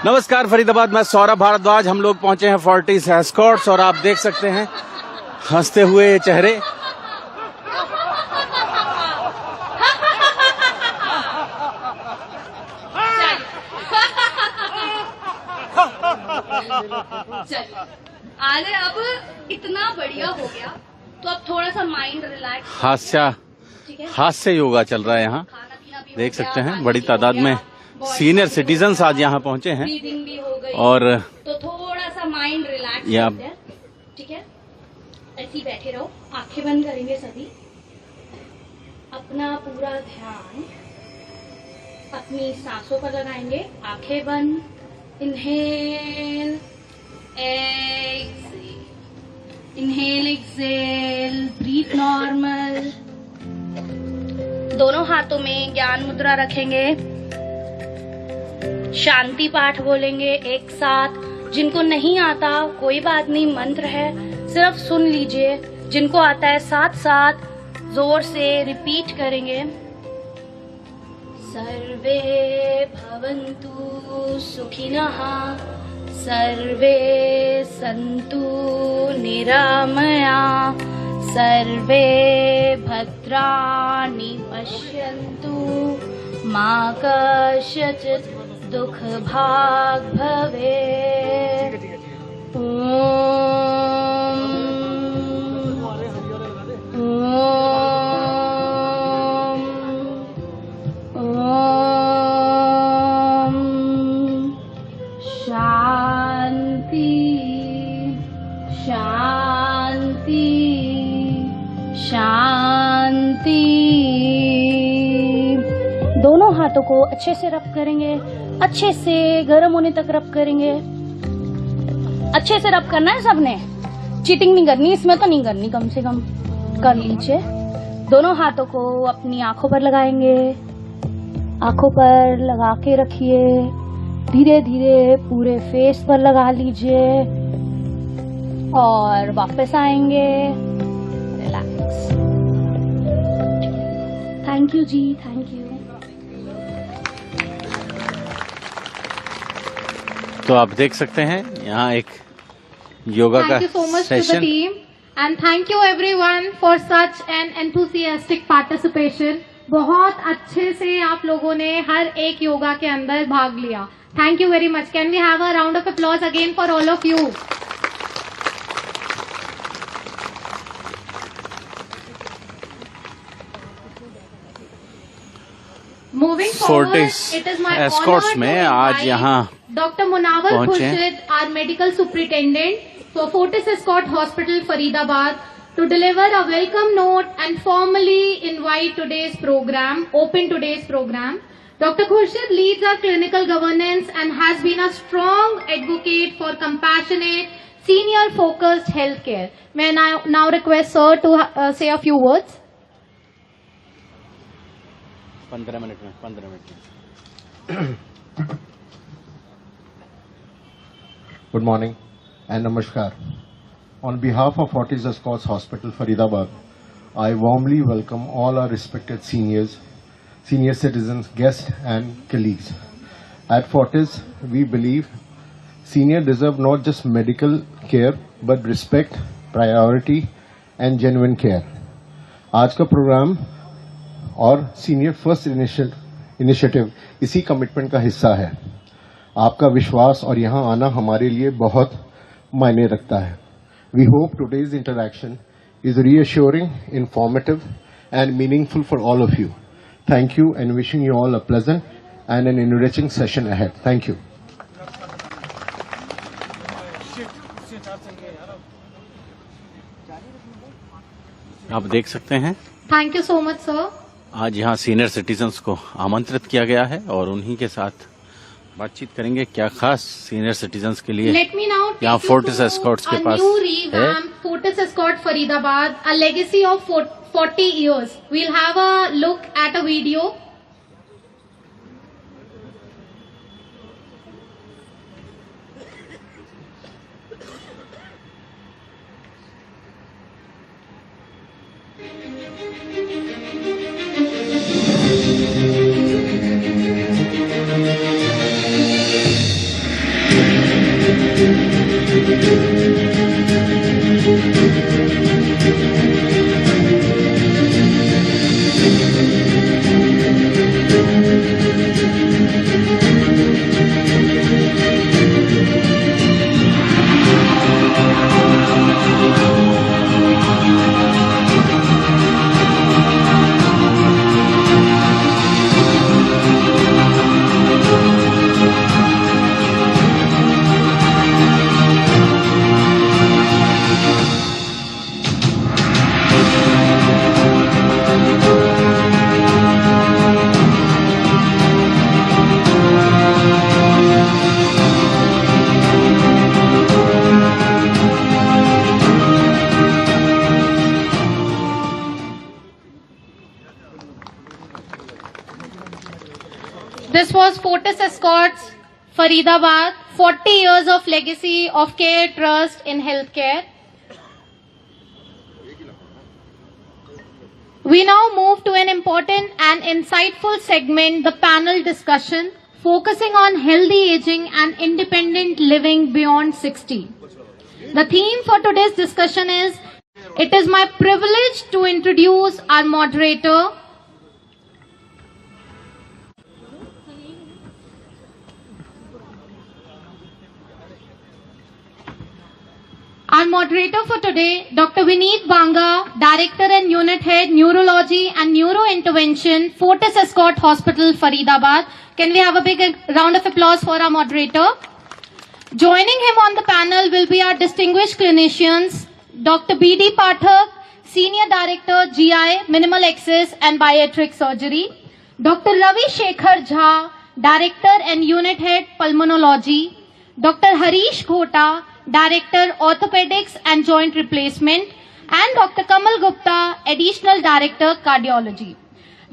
नमस्कार फरीदाबाद, मैं सौरभ भारद्वाज। हम लोग पहुंचे हैं फोर्टिस एस्कॉर्ट्स और आप देख सकते हैं हंसते हुए चेहरे। अरे अब इतना बढ़िया हो गया तो अब थोड़ा सा माइंड रिलैक्स। हास्य योगा चल रहा है यहाँ, देख सकते हैं। बड़ी तादाद में सीनियर सिटीजन्स आज यहाँ पहुंचे हैं भी हो गई, और तो थोड़ा सा माइंड रिलैक्स करते हैं। ठीक है, ऐसे ही बैठे रहो, आंखें बंद करेंगे सभी। अपना पूरा ध्यान अपनी सांसों पर लगाएंगे। आंखें बंद, inhale exhale, inhale exhale, breathe normal. दोनों हाथों में ज्ञान मुद्रा रखेंगे, शांति पाठ बोलेंगे एक साथ। जिनको नहीं आता कोई बात नहीं, मंत्र है, सिर्फ सुन लीजिए। जिनको आता है साथ साथ जोर से रिपीट करेंगे। सर्वे भवन्तु सुखिनः, सर्वे सन्तु निरामया, सर्वे भद्राणि पश्यन्तु, मा कश्चित् दुख भाग भवेत्। शांति शांति शांति। दोनों हाथों को अच्छे से रब करेंगे, अच्छे से गर्म होने तक रब करेंगे। अच्छे से रब करना है सबने, चीटिंग नहीं करनी, इसमें तो नहीं करनी, कम से कम कर लीजिए। दोनों हाथों को अपनी आंखों पर लगाएंगे, आंखों पर लगा के रखिए। धीरे धीरे पूरे फेस पर लगा लीजिए और वापस आएंगे। रिलैक्स। थैंक यू जी, थैंक यू। तो आप देख सकते हैं यहाँ एक योगा का Thank you so much to the session. team and thank you everyone for such an enthusiastic participation. बहुत अच्छे से आप लोगों ने हर एक योगा के अंदर भाग लिया। Thank you very much. Can we have a round of applause again for all of you? Moving forward, Fortis it is my Escorts honor to में आज invite यहाँ Dr. Munawar पहुंचे हैं। Khurshid, our medical superintendent for Fortis Escort Hospital, Faridabad, to deliver a welcome note and formally invite today's program, open today's program. Dr. Khurshid leads our clinical governance and has been a strong advocate for compassionate, senior-focused healthcare. May I now request sir to say a few words. 15 minute में। Good morning and namaskar. On behalf of Fortis Escorts Hospital, Faridabad, I warmly welcome all our respected seniors, senior citizens, guests and colleagues. At Fortis, we believe senior deserve not just medical care but respect, priority and genuine care. आज का programme और senior first initiative इसी commitment का हिस्सा है। आपका विश्वास और यहाँ आना हमारे लिए बहुत मायने रखता है। We hope today's interaction is reassuring, informative and meaningful for all of you. Thank you and wishing you all a pleasant and an enriching session ahead. Thank you. आप देख सकते हैं Thank you so much, sir. आज यहाँ senior citizens को आमंत्रित किया गया है और उन्हीं के साथ बातचीत करेंगे क्या खास सीनियर सिटीजन्स के लिए Let me now take यहाँ you फोर्टिस to एस्कॉर्ट्स के a पास new है। revamped Fortis Escort Faridabad, a legacy of 40 years. We'll have a look at a video. This was Fortis Escorts, Faridabad, 40 years of legacy of care, trust in healthcare. We now move to an important and insightful segment, the panel discussion, focusing on healthy aging and independent living beyond 60. The theme for today's discussion is, it is my privilege to introduce our moderator, for today, Dr. Vineet Banga, Director and Unit Head, Neurology and Neurointervention, Fortis Escorts Hospital, Faridabad. Can we have a big round of applause for our moderator? Joining him on the panel will be our distinguished clinicians, Dr. B.D. Pathak, Senior Director, GI, Minimal Access and Bariatric Surgery, Dr. Ravi Shekhar Jha, Director and Unit Head, Pulmonology, Dr. Harish Ghota, Director, Orthopedics and Joint Replacement, and Dr. Kamal Gupta, Additional Director, Cardiology.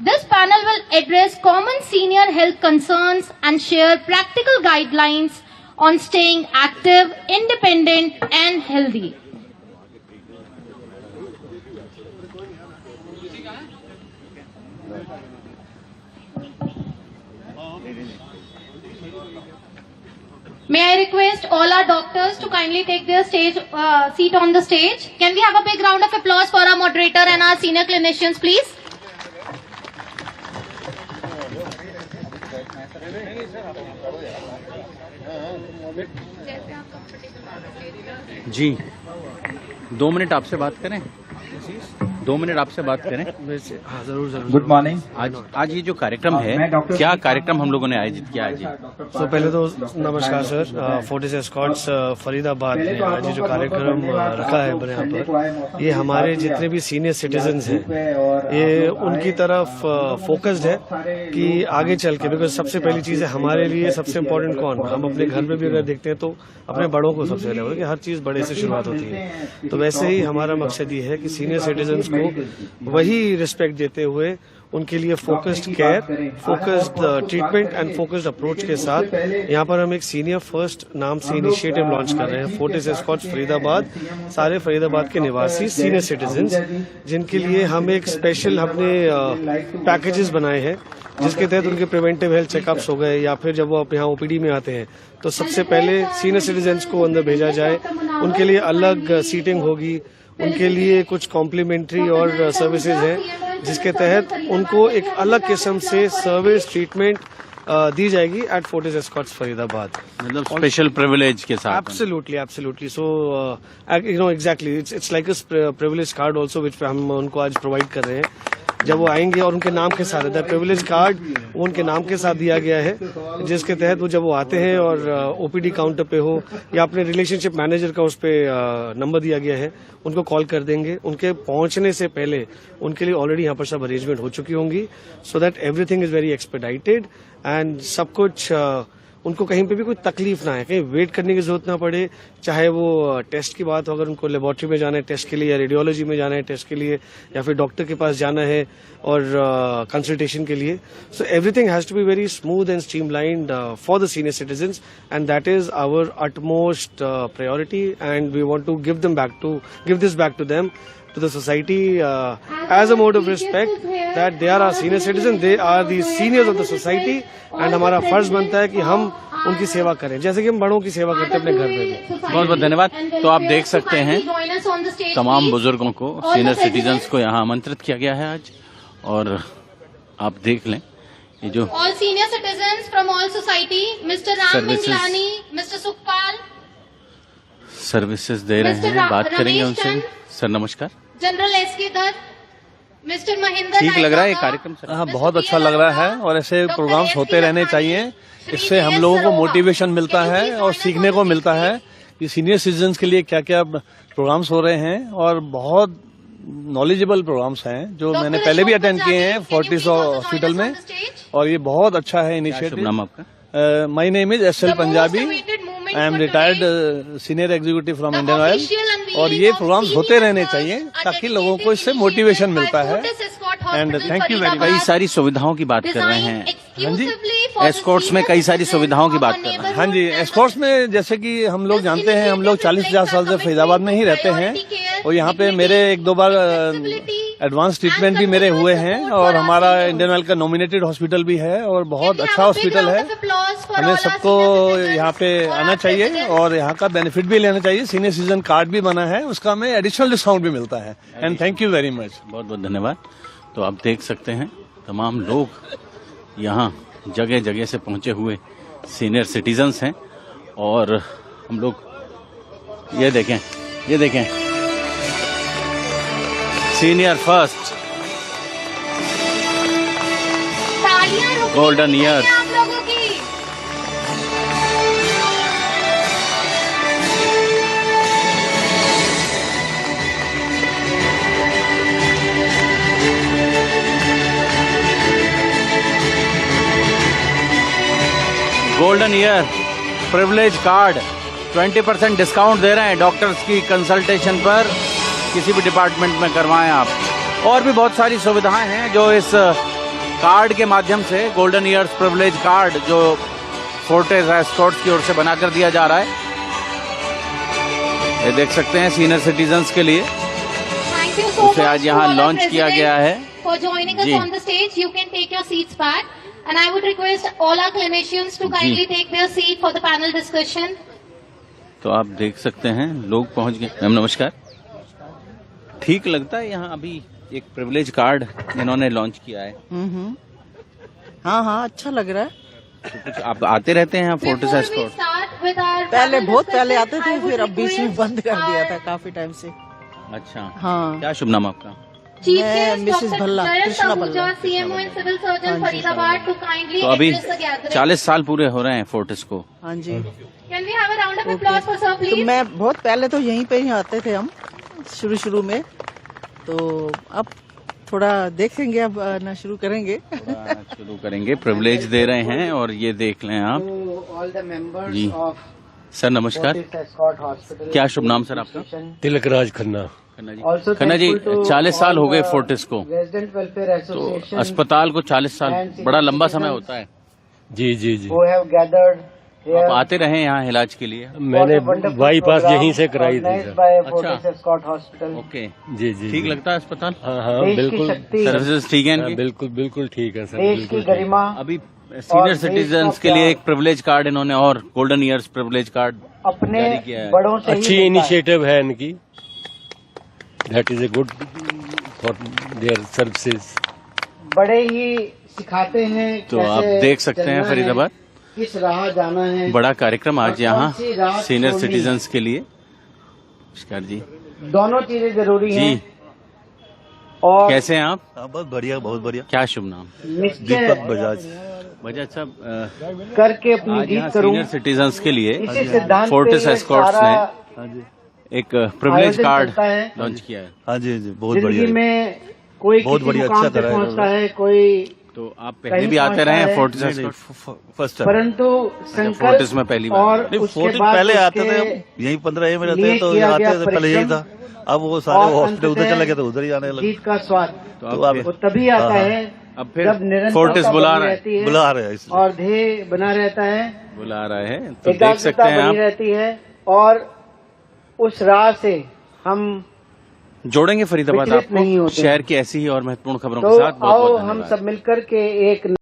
This panel will address common senior health concerns and share practical guidelines on staying active, independent, and healthy. May I request all our doctors to kindly take their seat on the stage. Can we have a big round of applause for our moderator and our senior clinicians, please? जी 2 minute आपसे बात करें 2 minute आपसे बात करें हाँ जरूर जरूर। Good morning. आज ये जो कार्यक्रम है क्या कार्यक्रम हम लोगों ने आयोजित किया है जी? तो पहले तो नमस्कार सर, फोर्टिस एस्कॉर्ट्स फरीदाबाद ने आज जो कार्यक्रम रखा है अपने यहाँ पर, ये हमारे जितने भी सीनियर सिटीजन्स हैं ये उनकी तरफ फोकस्ड है कि आगे चल के, बिकॉज सबसे पहली चीज है हमारे लिए सबसे इम्पोर्टेंट कौन, हम अपने घर में भी अगर देखते हैं तो अपने बड़ों को सबसे पहले होता है कि हर चीज बड़े से शुरुआत होती है। तो वैसे ही हमारा मकसद ये है कि सीनियर सिटीजन्स को वही रिस्पेक्ट देते हुए उनके लिए focused care, focused treatment and focused approach के साथ यहाँ पर हम एक सीनियर फर्स्ट नाम से इनिशिएटिव लॉन्च कर रहे हैं। फोर्टिस एस्कॉर्ट्स फरीदाबाद, सारे फरीदाबाद के निवासी सीनियर सिटीजन्स जिनके लिए हम एक स्पेशल अपने पैकेजेस बनाए हैं, जिसके तहत उनके प्रिवेंटिव हेल्थ चेकअप्स हो गए या फिर जब वो यहाँ ओपीडी में आते हैं तो सबसे पहले सीनियर सिटीजन्स को अंदर भेजा जाए, उनके लिए अलग सीटिंग होगी, उनके लिए कुछ कॉम्प्लीमेंट्री और सर्विसेज हैं जिसके तहत उनको एक अलग किस्म से सर्विस ट्रीटमेंट दी जाएगी एट फोर्टिस एस्कॉर्ट्स फरीदाबाद, मतलब स्पेशल प्रिविलेज के साथ। Absolutely so you know exactly it's like a privilege card also which हम उनको आज प्रोवाइड कर रहे हैं। जब वो आएंगे और उनके नाम के साथ रहता है प्रिविलेज कार्ड, वो उनके नाम के साथ दिया गया है, जिसके तहत वो जब वो आते हैं और ओपीडी काउंटर पे हो या अपने रिलेशनशिप मैनेजर का उस पर नंबर दिया गया है, उनको कॉल कर देंगे। उनके पहुंचने से पहले उनके लिए ऑलरेडी यहाँ पर सब अरेंजमेंट हो चुकी होंगी, so that everything is very expedited and सब कुछ उनको कहीं पे भी कोई तकलीफ ना है, कहीं वेट करने की जरूरत ना पड़े, चाहे वो टेस्ट की बात हो, अगर उनको लेबोरेटरी में जाना है टेस्ट के लिए या रेडियोलॉजी में जाना है टेस्ट के लिए या फिर डॉक्टर के पास जाना है और कंसल्टेशन के लिए। So everything has to be very smooth and streamlined for the senior citizens and that is our utmost priority and we want to give this back to them, to the society as a mode of respect that they are our senior citizens, they are the seniors of the society and हमारा फर्ज बनता है कि हम उनकी सेवा करें, जैसे कि हम बड़ों की सेवा करते हैं अपने घर में भी। बहुत बहुत धन्यवाद। तो आप देख सकते हैं तमाम बुजुर्गों को, सीनियर सिटीजन्स को यहाँ आमंत्रित किया गया है आज, और आप देख लें ये जो all senior citizens from all society, mister Ram Services. Minglani, mister Sukhpal, services दे रहे Mr. हैं, बात रमेश करेंगे उनसे। चंद। सर नमस्कार। General SK Dutt, mister Mahendra ठीक लग रहा है ये नायका, कार्यक्रम सर? हाँ, बहुत अच्छा लग रहा है और ऐसे प्रोग्राम्स होते रहने चाहिए। इससे हम लोगों को मोटिवेशन मिलता है और सीखने को मिलता है कि सीनियर सिटीजन्स के लिए क्या क्या प्रोग्राम्स हो रहे हैं, और बहुत नॉलेजेबल प्रोग्राम्स हैं जो मैंने पहले भी अटेंड किए हैं फोर्टिस हॉस्पिटल में, और ये बहुत अच्छा है क्या शुभ इनिशिएटिव। नाम आपका? My name is S L Punjabi, I am retired senior executive from Indian oil, और ये प्रोग्राम्स होते रहने चाहिए ताकि लोगों को इससे मोटिवेशन मिलता है। एंड थैंक यू वेरी कई मच। सारी सुविधाओं की बात कर रहे हैं। हाँ जी, एस्कॉर्ट्स में कई सारी सुविधाओं की बात कर रहे हैं। हाँ जी, एस्कॉर्ट्स में जैसे कि हम लोग जानते हैं, हम लोग 40-50 साल से फरीदाबाद में ही रहते हैं, और यहाँ पे मेरे 1-2 बार एडवांस ट्रीटमेंट भी मेरे हुए हैं, और हमारा इंडियन ऑयल का नॉमिनेटेड हॉस्पिटल भी है और बहुत अच्छा हॉस्पिटल है। हमें सबको यहाँ पे आना चाहिए और यहाँ का बेनिफिट भी लेना चाहिए। सीनियर सिटीजन कार्ड भी बना है, उसका हमें एडिशनल डिस्काउंट भी मिलता है। And thank you very much. बहुत बहुत धन्यवाद। तो आप देख सकते हैं तमाम लोग यहाँ जगह जगह से पहुंचे हुए सीनियर सिटीजन्स हैं, और हम लोग ये देखें सीनियर फर्स्ट गोल्डन ईयर। आप लोगों की golden year privilege card 20% discount दे रहे हैं डॉक्टर्स की कंसल्टेशन पर, किसी भी डिपार्टमेंट में करवाएं आप। और भी बहुत सारी सुविधाएं हैं जो इस कार्ड के माध्यम से, गोल्डन ईयर्स प्रिविलेज कार्ड जो फोर्टिस एस्कॉर्ट्स की ओर से बनाकर दिया जा रहा है, ये देख सकते हैं सीनियर सिटीजन्स के लिए। Thank you so उसे much आज यहाँ to all लॉन्च our किया गया है। For joining us ji. on the stage, you can take your seats back, and I would request all our clinicians to kindly take their seat for the panel discussion. तो आप देख सकते हैं लोग पहुंच गए। मैम नमस्कार। ठीक लगता है यहाँ अभी एक प्रिविलेज कार्ड इन्होंने लॉन्च किया है, हाँ अच्छा लग रहा है। तो कुछ आप आते रहते हैं यहाँ Fortis Before we escort? start with our पहले panel बहुत पहले discussion, आते थे, I would फिर अब बीच में request बंद कर दिया our था काफी टाइम से। अच्छा, हाँ, क्या शुभ नाम आपका? Chief मैं Guest Mrs Dr. Bhalla, Nayan Krishna Sahuja, Bhalla. CMO and Civil Surgeon हाँ जी, Faridabad, to kindly तो अभी address the gathering. 40 साल पूरे हो रहे हैं फोर्टिस को। हाँ जी। Can we have a round of applause for sir, तो please? मैं बहुत पहले तो यहीं पे ही आते थे हम, शुरू में, तो अब थोड़ा देखेंगे, अब आना शुरू करेंगे। शुरू करेंगे। प्रिविलेज दे रहे हैं और ये देख लें आप जी। सर नमस्कार, क्या शुभ नाम सर आपका? तिलक राज खन्ना। खन्ना जी, 40 साल हो गए फोर्टिस को, तो अस्पताल को 40 साल बड़ा लंबा समय होता है। जी जी जी, आप आते रहे यहाँ इलाज के लिए? मैंने बाईपास यहीं से कराई थी सर। अच्छा, ओके। जी जी, ठीक लगता है अस्पताल? हाँ हाँ बिल्कुल, सर्विसेज ठीक है हाँ, इनकी? बिल्कुल बिल्कुल ठीक है सर, देश की बिल्कुल ठीक। गरिमा अभी सीनियर सिटीजन्स के लिए एक प्रिविलेज कार्ड इन्होंने और गोल्डन ईयर्स प्रिविलेज कार्ड अपने जारी किया है। बड़ों से ही अच्छी मिलता है। इनिशिएटिव है इनकी, that is a good for their services. बड़े ही सिखाते हैं तो कैसे आप देख सकते हैं चलना है, फरीदाबाद, किस राह जाना है। बड़ा कार्यक्रम आज और यहाँ कौन सी राह सीनियर छोड़नी सिटीजन्स के लिए। नमस्कार जी। दोनों चीजें जरूरी जी, हैं और कैसे हैं आप? बहुत बढ़िया, बहुत बढ़िया। क्या शुभ नाम? निश्चय दीपक बजाज। बजाज साहब, करके अपनी आज यहाँ जीत करूं। सीनियर सिटीजन्स के लिए इसी सिद्धांत फोर्टिस पे ये एस्कॉर्ट्स सारा ने एक प्रिविलेज आयोजन कार्ड चलता है। लॉन्च किया है। हाँ जी जी, बहुत जिंदगी बढ़िया। में कोई बहुत किसी बढ़िया, मुकाम अच्छा पे करा है पहुंचता है, कोई तो आप पहले कहीं भी आते पहुंचता रहे हैं है। फोर्टिस नहीं, नहीं, एस्कॉर्ट? First time. परंतु फोर्टिस संकल्प में पहली बार? और नहीं, उसके फोर्टिस बाद पहले आते उसके थे, यहीं 15 में रहते लिए थे, तो किया गया आते थे पहले यही था। परिश्रम अब वो सारे और हॉस्पिटल उधर अंततः चले गए तो उधर ही आने लगे। जीत का स्वाद तो तो आप अब वो तभी आता हाँ, है अब फिर जब निरंतरता फोर्टिस बुला बनी रहा है, रहती है बुला रहे हैं इसलिए। और ध्येय बना रहता है, बुला रहे हैं, तो देख एकाग्रता सकते हैं बनी आप। रहती है, और उस राह से हम जोड़ेंगे फरीदाबाद विचलित नहीं आपको होते। शहर की ऐसी ही और महत्वपूर्ण खबरों के तो साथ। बहुत आओ बहुत हम धन्यवाद। सब मिलकर के एक